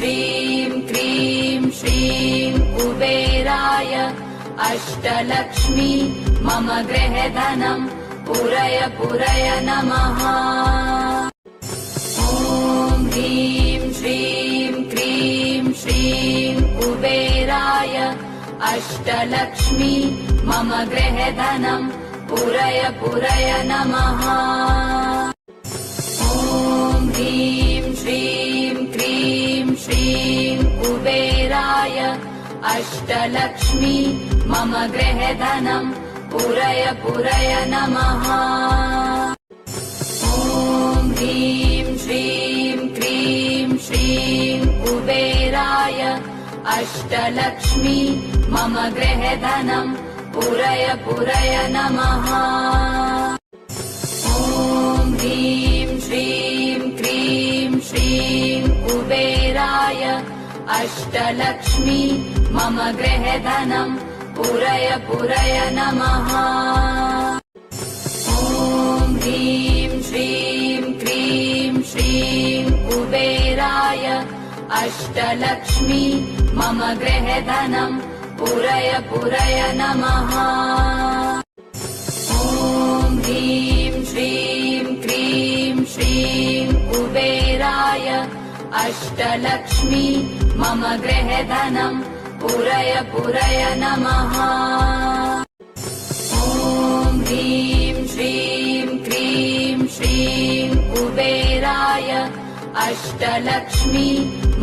श्रीं क्रीं श्रीं कुबेराय अष्टलक्ष्मी मम गृहधनं पुरय पुरय नमः। ॐ ह्रीं श्रीं क्रीं श्रीं कुबेराय अष्टलक्ष्मी मम गृहधनं पुरय पुरय नमः। ॐ ह्रीं श्रीं क्रीं श्रीं कुबेराय अष्टलक्ष्मी मम गृहधनं पुरय पुरय नमः। ॐ ह्रीं श्रीं क्रीं श्रीं कुबेराय अष्टलक्ष्मी मम गृहधनं पुरय पुरय नमः। ॐ ह्रीं श्रीं क्रीं श्रीं कुबेराय अष्टलक्ष्मी मम गृहधनं पुरय पुरय नमः। ॐ ह्रीं श्रीं क्रीं श्रीं कुबेराय अष्टलक्ष्मी मम गृहधनं पुरय पुरय नमः। ॐ ह्रीं श्रीं क्रीं श्रीं कुबेराय अष्टलक्ष्मी मम गृहधनं पुरय पुरय नमः। ॐ ह्रीं श्रीं क्रीं श्रीं कुबेराय अष्टलक्ष्मी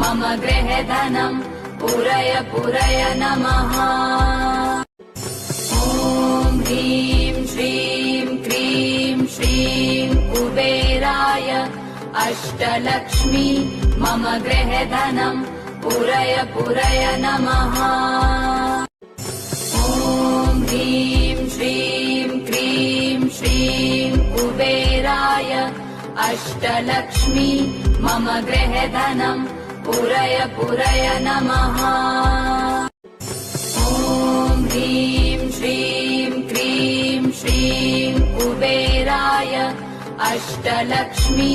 मम गृहधनं पुरय पुरय नमः। ॐ ह्रीं श्रीं क्रीं श्रीं कुबेराय अष्टलक्ष्मी मम गृहधनं पुरय पुरय नमः। ॐ ह्रीं श्रीं क्रीं श्रीं कुबेराय अष्टलक्ष्मी मम गृहधनं पुरय पुरय नमः। ॐ ह्रीं श्रीं क्रीं श्रीं कुबेराय अष्टलक्ष्मी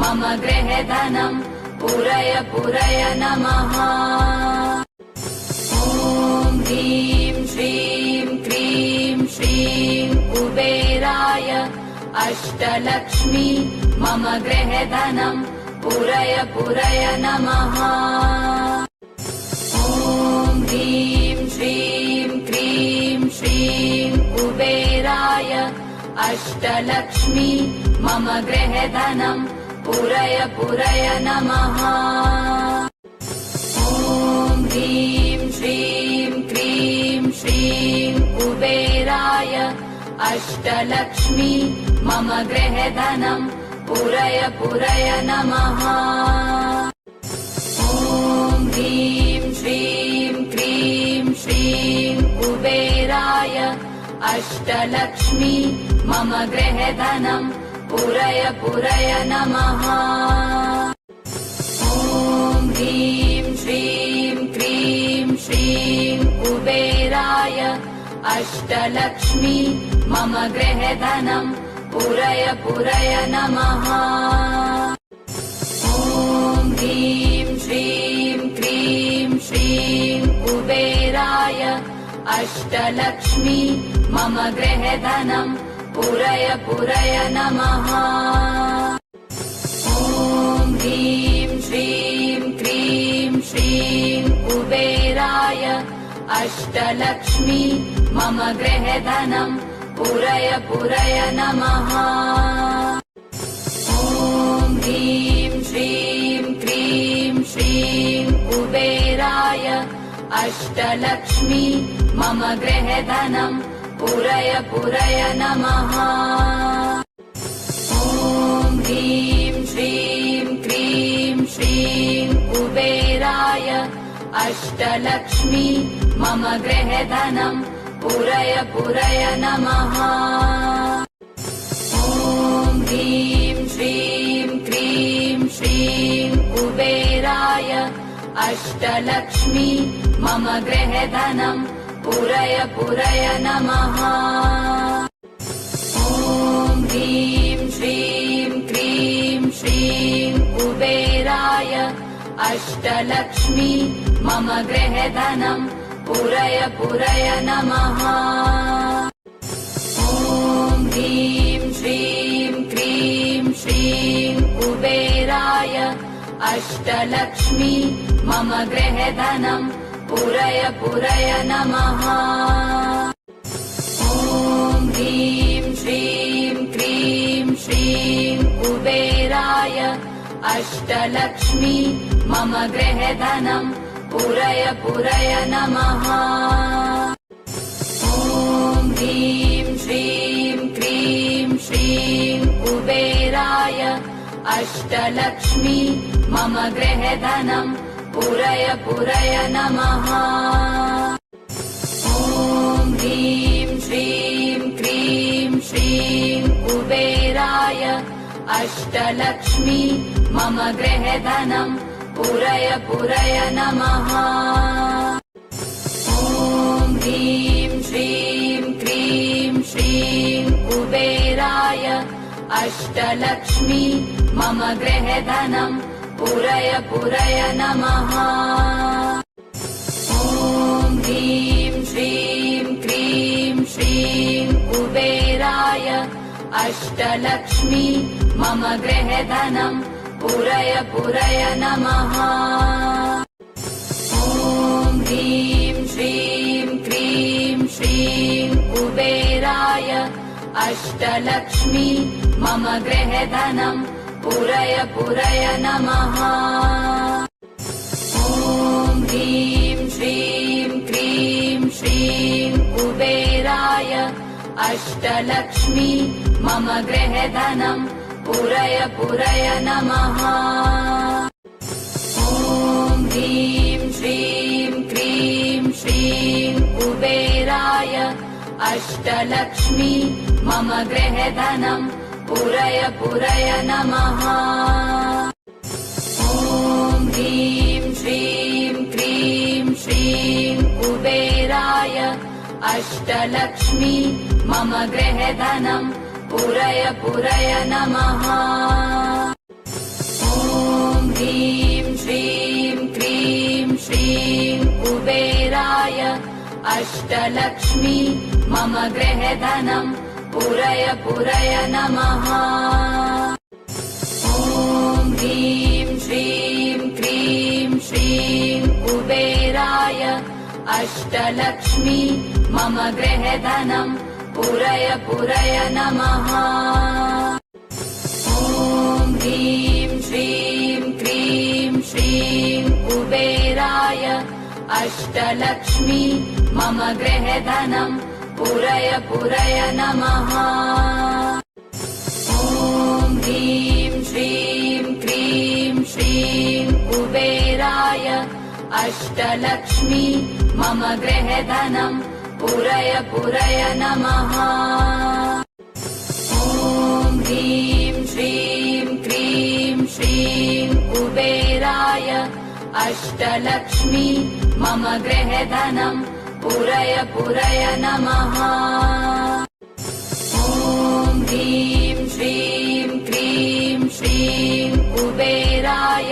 मम गृहधनं पुरय पुरय नमः। ॐ ह्रीं श्रीं क्रीं श्रीं कुबेराय अष्टलक्ष्मी मम गृहधनं पुरय पुरय नमः। ॐ ह्रीं श्रीं क्रीं श्रीं कुबेराय अष्टलक्ष्मी मम गृहधनं पुरय पुरय नमः। ॐ ह्रीं श्रीं क्रीं श्रीं कुबेराय अष्टलक्ष्मी मम गृहधनं पुरय पुरय नमः। ॐ ह्रीं श्रीं क्रीं श्रीं कुबेराय अष्टलक्ष्मी मम गृहधनं पुरय पुरय नमः। ॐ ह्रीं श्रीं क्रीं श्रीं कुबेराय अष्टलक्ष्मी मम गृहधनं पुरय पुरय नमः। ॐ ह्रीं श्रीं क्रीं श्रीं कुबेराय अष्टलक्ष्मी मम गृहधनं पुरय पुरय नमः। ॐ ह्रीं श्रीं क्रीं श्रीं कुबेराय अष्टलक्ष्मी मम गृहधनं पुरय पुरय नमः। ॐ ह्रीं श्रीं क्रीं श्रीं कुबेराय अष्टलक्ष्मी मम गृहधनं पुरय पुरय नमः। ॐ ह्रीं श्रीं क्रीं श्रीं कुबेराय अष्टलक्ष्मी मम गृहधनं पुरय पुरय नमः। ॐ ह्रीं श्रीं क्रीं श्रीं कुबेराय अष्टलक्ष्मी मम गृहधनं पुरय पुरय नमः। ॐ ह्रीं श्रीं क्रीं श्रीं कुबेराय अष्टलक्ष्मी मम गृहधनम् पुरय पुरय नमः। ॐ ह्रीं श्रीं क्रीं श्रीं कुबेराय अष्टलक्ष्मी मम गृहधनम् पुरय पुरय नमः। ॐ ह्रीं श्रीं क्रीं श्रीं कुबेराय अष्टलक्ष्मी मम गृहधनम् पुरय पुरय नमः। ॐ ह्रीं श्रीं क्रीं श्रीं कुबेराय अष्टलक्ष्मी मम गृहधनम् पुरय पुरय नमः। ॐ ह्रीं श्रीं क्रीं श्रीं कुबेराय अष्टलक्ष्मी मम गृहधनम् पुरय पुरय नमः। ॐ ह्रीं श्रीं क्रीं श्रीं कुबेराय अष्टलक्ष्मी मम गृहधनम् पुरय पुरय नमः। ॐ ह्रीं श्रीं क्रीं श्रीं कुबेराय अष्टलक्ष्मी मम गृहधनम् पुरय पुरय नमः। ॐ ह्रीं श्रीं क्रीं श्रीं कुबेराय अष्टलक्ष्मी मम गृहधनम् पुरय पुरय नमः। ॐ ह्रीं श्रीं क्रीं श्रीं कुबेराय अष्टलक्ष्मी मम गृहधनम् पुरय पुरय नमः। ॐ ह्रीं श्रीं क्रीं श्रीं कुबेराय अष्टलक्ष्मी मम गृहधनम् पुरय पुरय नमः। ॐ ह्रीं श्रीं क्रीं श्रीं कुबेराय अष्टलक्ष्मी मम गृहधनम् पुरय पुरय नमः। ॐ ह्रीं श्रीं क्रीं श्रीं कुबेराय अष्टलक्ष्मी मम गृहधनम् पुरय पुरय नमः। ॐ ह्रीं श्रीं क्रीं श्रीं कुबेराय अष्टलक्ष्मी मम गृहधनम् पुरय पुरय नमः। ॐ ह्रीं श्रीं क्रीं श्रीं कुबेराय अष्टलक्ष्मी मम गृहधनम् पुरय पुरय नमः। ॐ ह्रीं श्रीं क्रीं श्रीं कुबेराय अष्टलक्ष्मी मम गृहधनम् पुरय पुरय नमः। ॐ ह्रीं श्रीं क्रीं श्रीं कुबेराय अष्टलक्ष्मी मम गृहधनम् पुरय पुरय नमः। ॐ ह्रीं श्रीं क्रीं श्रीं कुबेराय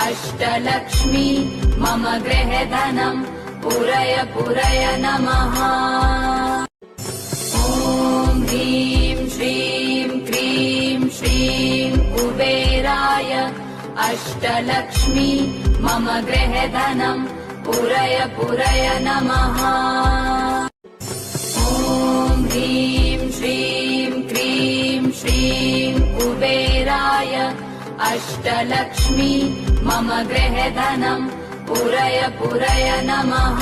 अष्टलक्ष्मी मम गृहधनम् पुरय पुरय नमः। ॐ ह्रीं श्रीं क्रीं श्रीं कुबेराय अष्टलक्ष्मी मम गृहधनम् पुरय पुरय नमः। ॐ ह्रीं श्रीं क्रीं श्रीं कुबेराय अष्टलक्ष्मी मम गृहधनम् पुरय पुरय नमः।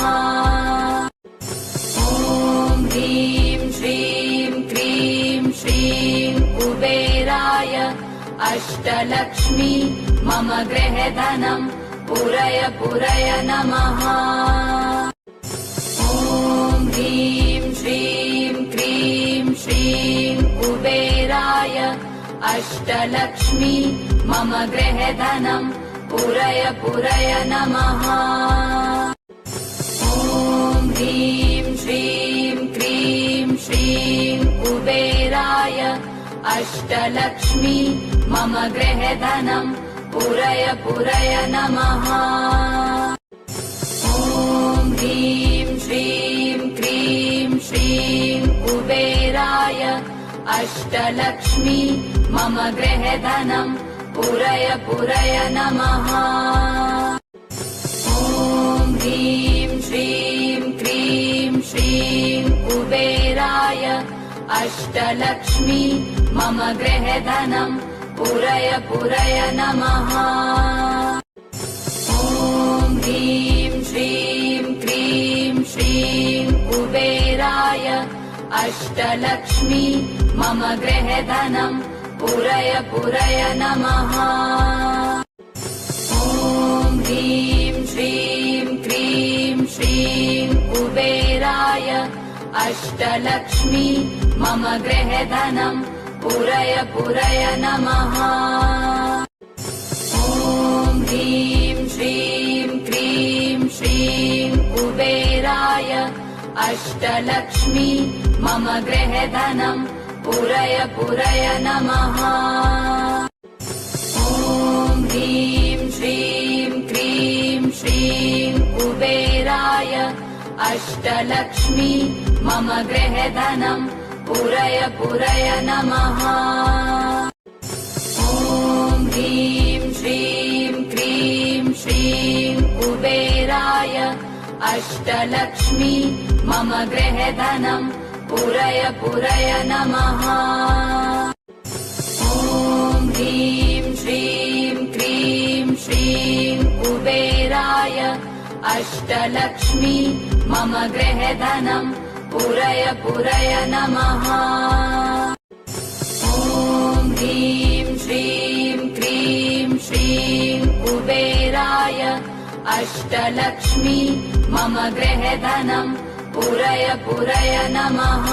ॐ ह्रीं श्रीं क्रीं श्रीं कुबेराय अष्टलक्ष्मी मम गृहधनम् पुरय पुरय नमः। ॐ ह्रीं श्रीं क्रीं श्रीं कुबेराय अष्टलक्ष्मी मम गृहधनम् पुरय पुरय नमः। ॐ ह्रीं श्रीं क्रीं श्रीं कुबेराय अष्टलक्ष्मी मम गृहधनम् पुरय पुरय नमः। ॐ ह्रीं श्रीं क्रीं श्रीं कुबेराय अष्टलक्ष्मी मम गृहधनं पुरय पुरय नमः। ॐ ह्रीं श्रीं क्रीं श्रीं कुबेराय अष्टलक्ष्मी मम गृहधनं पुरय पुरय नमः। ॐ ह्रीं श्रीं क्रीं श्रीं कुबेराय अष्टलक्ष्मी मम गृहधनं पुरय पुरय नमः। ॐ ह्रीं श्रीं क्रीं श्रीं कुबेराय अष्टलक्ष्मी मम गृहधनं पुरय पुरय नमः। ॐ ह्रीं श्रीं क्रीं श्रीं कुबेराय अष्टलक्ष्मी मम गृहधनं पुरय पुरय नमः। ॐ ह्रीं श्रीं क्रीं श्रीं कुबेराय अष्टलक्ष्मी मम गृहधनं पुरय पुरय नमः। ॐ ह्रीं श्रीं क्रीं श्रीं कुबेराय अष्टलक्ष्मी मम गृहधनं पुरय पुरय नमः। ॐ ह्रीं श्रीं क्रीं श्रीं कुबेराय अष्टलक्ष्मी मम गृहधनं पुरय पुरय नमः। ॐ ह्रीं श्रीं क्रीं श्रीं कुबेराय अष्टलक्ष्मी मम गृहधनं पुरय पुरय नमः।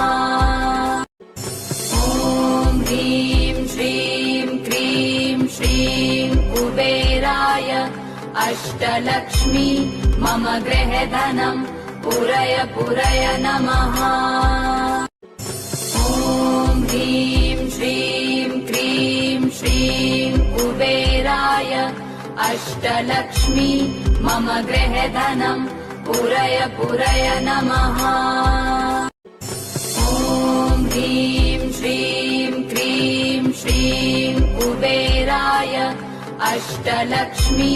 ॐ ह्रीं श्रीं क्रीं श्रीं कुबेराय अष्टलक्ष्मी मम गृहधनं पुरय पुरय नमः। ॐ ह्रीं श्रीं क्रीं श्रीं कुबेराय अष्टलक्ष्मी मम गृहधनं पुरय पुरय नमः। ॐ ह्रीं श्रीं क्रीं श्रीं कुबेराय अष्टलक्ष्मी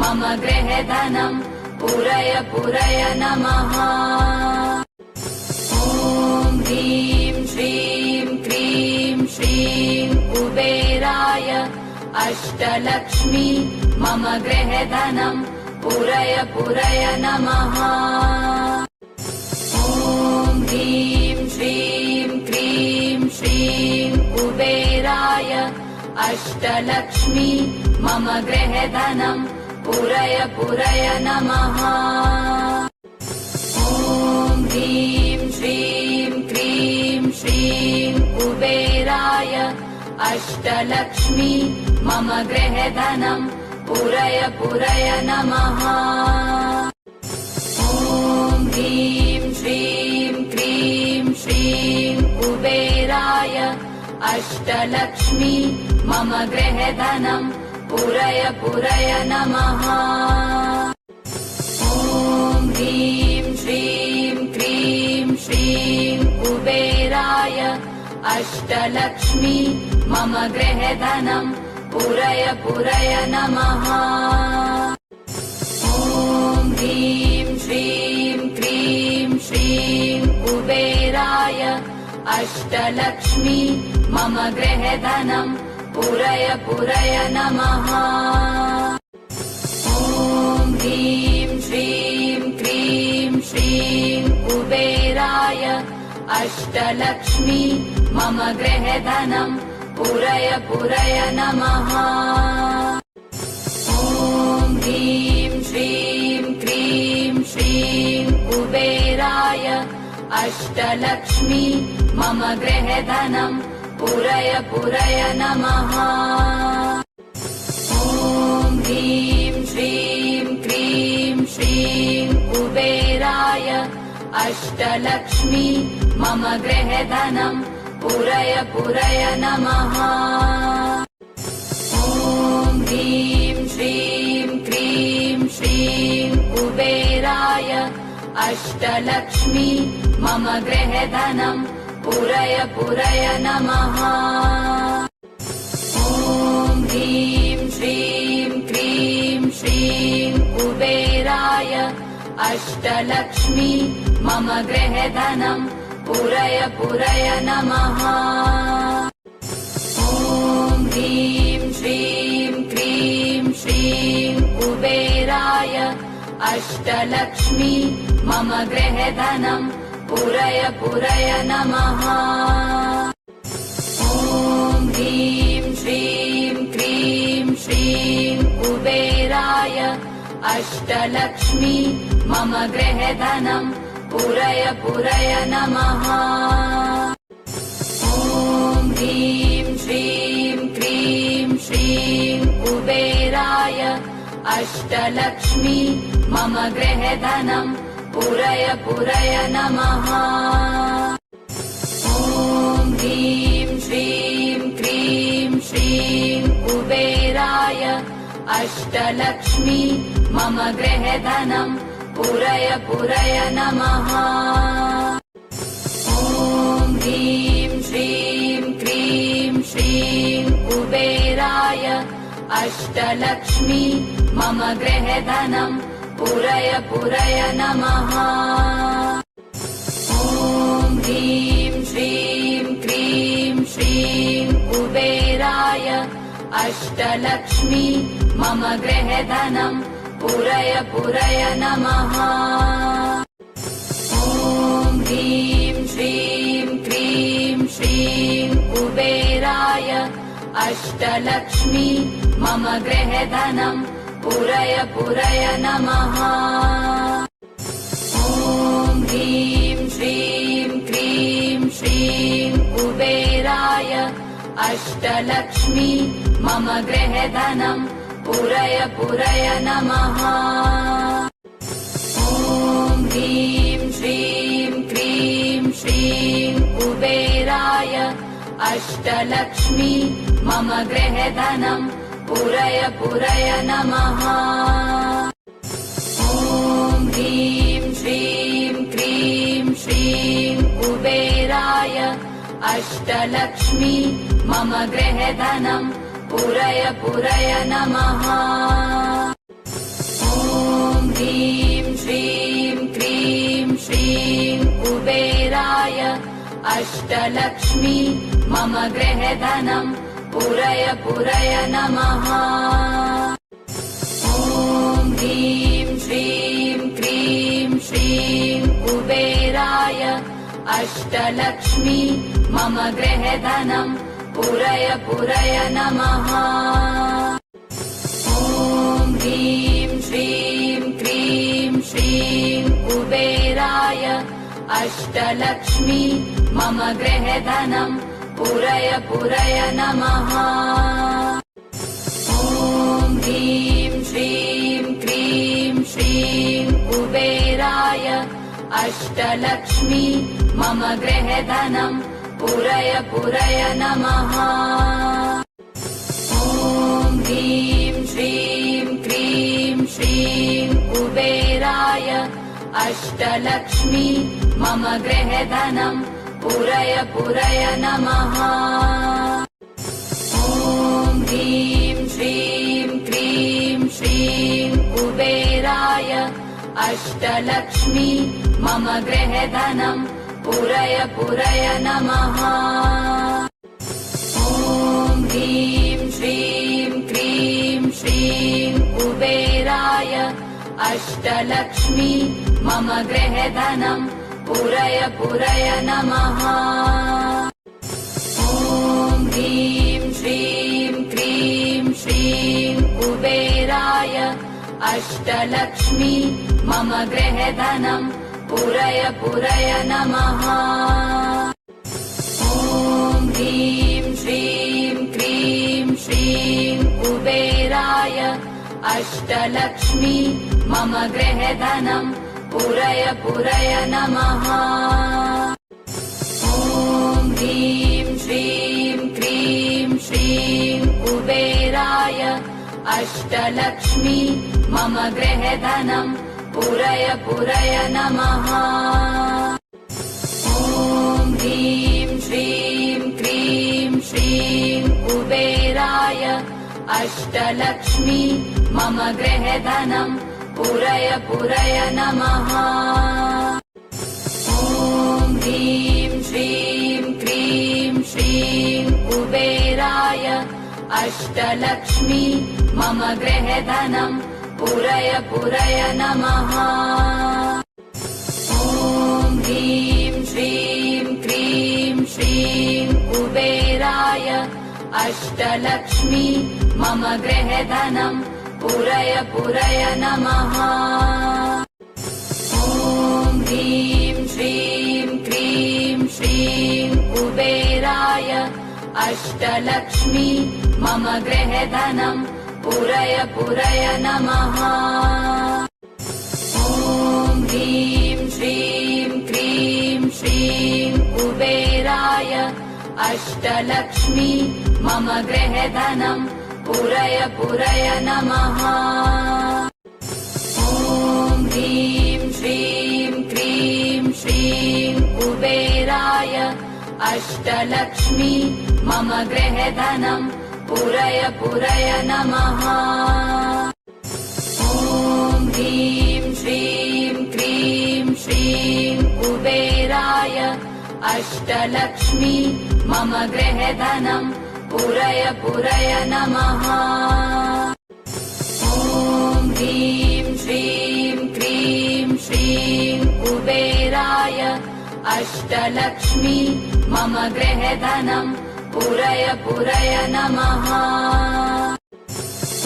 मम गृहधनं पुरय पुरय नमः। ॐ ह्रीं श्रीं क्रीं श्रीं कुबेराय अष्टलक्ष्मी मम गृहधनं पुरय पुरय नमः। ॐ ह्रीं श्रीं क्रीं श्रीं कुबेराय अष्टलक्ष्मी मम गृहधनं पुरय पुरय नमः। ॐ ह्रीं श्रीं क्रीं श्रीं कुबेराय अष्टलक्ष्मी मम गृहधनं पुरय पुरय नमः। ॐ ह्रीं श्रीं क्रीं श्रीं कुबेराय अष्टलक्ष्मी मम गृहधनं पुरय पुरय नमः। ॐ ह्रीं श्रीं क्रीं श्रीं कुबेराय अष्टलक्ष्मी मम गृहधनं पुरय पुरय नमः। ॐ ह्रीं श्रीं क्रीं श्रीं कुबेराय अष्टलक्ष्मी मम गृहधनं पुरय पुरय नमः। ॐ ह्रीं श्रीं क्रीं श्रीं कुबेराय अष्टलक्ष्मी मम गृहधनं पुरय पुरय नमः। ॐ ह्रीं श्रीं क्रीं श्रीं कुबेराय अष्टलक्ष्मी मम गृहधनं पुरय पुरय नमः। ॐ ह्रीं श्रीं क्रीं श्रीं कुबेराय अष्टलक्ष्मी मम गृहधनं पुरय पुरय नमः। ॐ ह्रीं श्रीं क्रीं श्रीं कुबेराय अष्टलक्ष्मी मम गृहधनं पुरय पुरय नमः। ॐ ह्रीं श्रीं क्रीं श्रीं कुबेराय अष्टलक्ष्मी मम गृहधनं पुरय पुरय नमः। ॐ ह्रीं श्रीं क्रीं श्रीं कुबेराय अष्टलक्ष्मी मम गृहधनं पुरय पुरय नमः। ॐ ह्रीं श्रीं क्रीं श्रीं कुबेराय अष्टलक्ष्मी मम गृहधनं पुरय पुरय नमः। ॐ ह्रीं श्रीं क्रीं श्रीं कुबेराय अष्टलक्ष्मी मम गृहधनं पुरय पुरय नमः। ॐ ह्रीं श्रीं क्रीं श्रीं कुबेराय अष्टलक्ष्मी मम गृहधनं पुरय पुरय नमः। ॐ ह्रीं श्रीं क्रीं श्रीं कुबेराय अष्टलक्ष्मी मम गृहधनं पुरय पुरय नमः। ॐ ह्रीं श्रीं क्रीं श्रीं कुबेराय अष्टलक्ष्मी मम गृहधनं पुरय पुरय नमः। ॐ ह्रीं श्रीं क्रीं श्रीं कुबेराय अष्टलक्ष्मी मम गृहधनं पुरय पुरय नमः। ॐ ह्रीं श्रीं क्रीं श्रीं कुबेराय अष्टलक्ष्मी मम गृहधनं पुरय पुरय नमः। ॐ ह्रीं श्रीं क्रीं श्रीं कुबेराय अष्टलक्ष्मी मम गृहधनं पुरय पुरय नमः। ॐ ह्रीं श्रीं क्रीं श्रीं कुबेराय अष्टलक्ष्मी मम गृहधनं पुरय पुरय नमः। ॐ ह्रीं श्रीं क्रीं श्रीं कुबेराय अष्टलक्ष्मी मम गृहधनं पुरय पुरय नमः। ॐ ह्रीं श्रीं क्रीं श्रीं कुबेराय अष्टलक्ष्मी मम गृहधनं पुरय पुरय नमः। ॐ ह्रीं श्रीं क्रीं श्रीं कुबेराय अष्टलक्ष्मी मम गृहधनं पुरय पुरय नमः। ॐ ह्रीं श्रीं क्रीं श्रीं कुबेराय अष्टलक्ष्मी मम गृहधनं पुरय पुरय नमः। ॐ ह्रीं श्रीं क्रीं श्रीं कुबेराय अष्टलक्ष्मी मम गृहधनं पुरय पुरय नमः। ॐ ह्रीं श्रीं क्रीं श्रीं कुबेराय अष्टलक्ष्मी मम गृहधनं पुरय पुरय नमः। ॐ ह्रीं श्रीं क्रीं श्रीं कुबेराय अष्टलक्ष्मी मम गृहधनं पुरय पुरय नमः। ॐ ह्रीं श्रीं क्रीं श्रीं कुबेराय अष्टलक्ष्मी मम गृहधनं पुरय पुरय नमः। ॐ ह्रीं श्रीं क्रीं श्रीं कुबेराय अष्टलक्ष्मी मम गृहधनं पुरय पुरय नमः। ॐ ह्रीं श्रीं क्रीं श्रीं कुबेराय अष्टलक्ष्मी मम गृहधनम् पूरय पूरय नमः। ॐ ह्रीं श्रीं क्रीं श्रीं कुबेराय अष्टलक्ष्मी मम गृहधनम् पूरय पूरय नमः। ॐ ह्रीं श्रीं क्रीं श्रीं कुबेराय अष्टलक्ष्मी मम गृहधनम् पूरय पूरय नमः। ॐ ह्रीं श्रीं क्रीं श्रीं कुबेराय अष्टलक्ष्मी मम गृहधनम् पूरय पूरय नमः। ॐ ह्रीं श्रीं क्रीं श्रीं कुबेराय अष्टलक्ष्मी मम गृहधनम् पूरय पूरय नमः। ॐ ह्रीं श्रीं क्रीं श्रीं कुबेराय अष्टलक्ष्मी मम गृहधनम् पूरय पूरय नमः। ॐ ह्रीं श्रीं क्रीं श्रीं कुबेराय अष्टलक्ष्मी मम गृहधनम् पूरय पूरय नमः। ॐ ह्रीं श्रीं क्रीं श्रीं कुबेराय अष्टलक्ष्मी मम गृहधनम् पूरय पूरय नमः। ॐ ह्रीं श्रीं क्रीं श्रीं कुबेराय अष्टलक्ष्मी मम गृहधनम् पूरय पूरय नमः।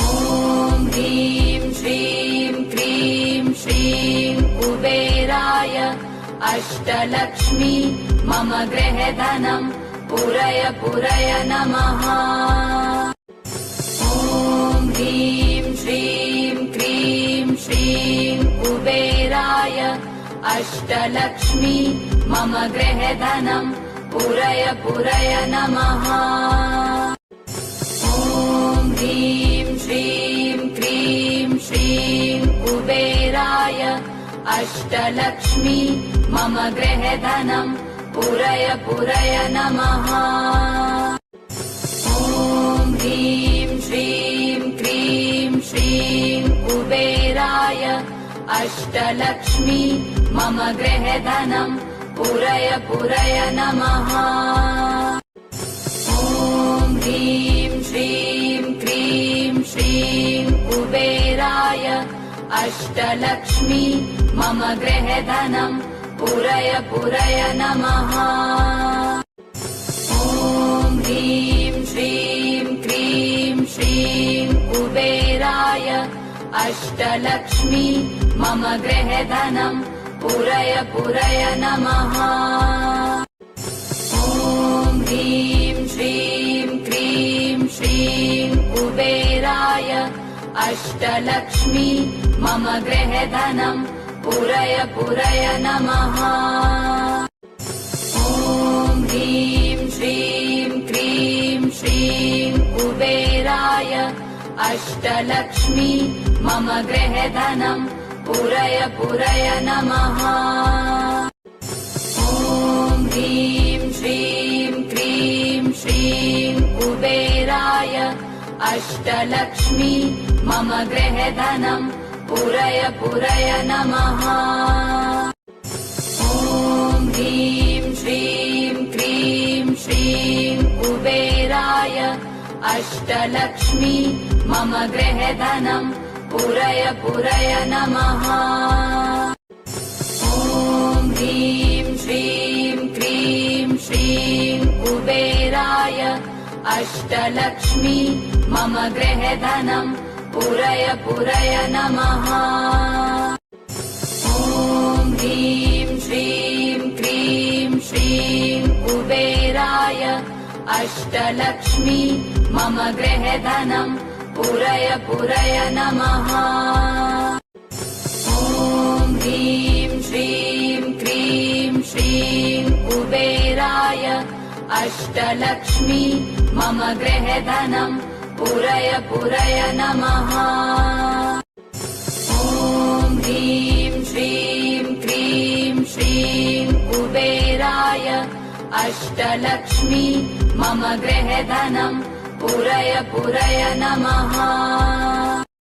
ॐ ह्रीं श्रीं क्रीं श्रीं कुबेराय अष्टलक्ष्मी मम गृहधनम् पूरय पूरय नमः। ॐ ह्रीं श्रीं क्रीं श्रीं कुबेराय अष्टलक्ष्मी मम गृहधनम् पूरय पूरय नमः। ॐ ह्रीं श्रीं क्रीं श्रीं कुबेराय अष्टलक्ष्मी मम गृहधनम् पूरय पूरय नमः। ॐ ह्रीं श्रीं क्रीं श्रीं कुबेराय अष्टलक्ष्मी मम गृहधनम् पूरय पूरय नमः। ॐ ह्रीं श्रीं क्रीं श्रीं कुबेराय अष्टलक्ष्मी मम गृहधनम् पूरय पूरय नमः। ॐ ह्रीं श्रीं क्रीं श्रीं कुबेराय अष्टलक्ष्मी मम गृहधनम् पूरय पूरय नमः। ॐ ह्रीं श्रीं क्रीं श्रीं कुबेराय अष्टलक्ष्मी मम गृहधनम् पूरय पूरय नमः। ॐ ह्रीं श्रीं क्रीं श्रीं कुबेराय अष्टलक्ष्मी मम गृहधनम् पूरय पूरय नमः। ॐ ह्रीं श्रीं क्रीं श्रीं कुबेराय अष्टलक्ष्मी मम गृहधनम् पूरय पूरय नमः। ॐ ह्रीं श्रीं क्रीं श्रीं कुबेराय अष्टलक्ष्मी मम गृहधनम् पूरय पूरय नमः। ॐ ह्रीं श्रीं क्रीं श्रीं कुबेराय अष्टलक्ष्मी मम गृहधनम् पूरय पूरय नमः। ॐ ह्रीं श्रीं क्रीं श्रीं कुबेराय अष्टलक्ष्मी मम गृहधनम् पूरय पूरय नमः। ॐ ह्रीं श्रीं क्रीं श्रीं कुबेराय अष्टलक्ष्मी मम गृहधनम् पुरय पुरय नमः। ॐ ह्रीं श्रीं क्रीं श्रीं कुबेराय अष्टलक्ष्मी मम गृहधनं पुरय पुरय नमः।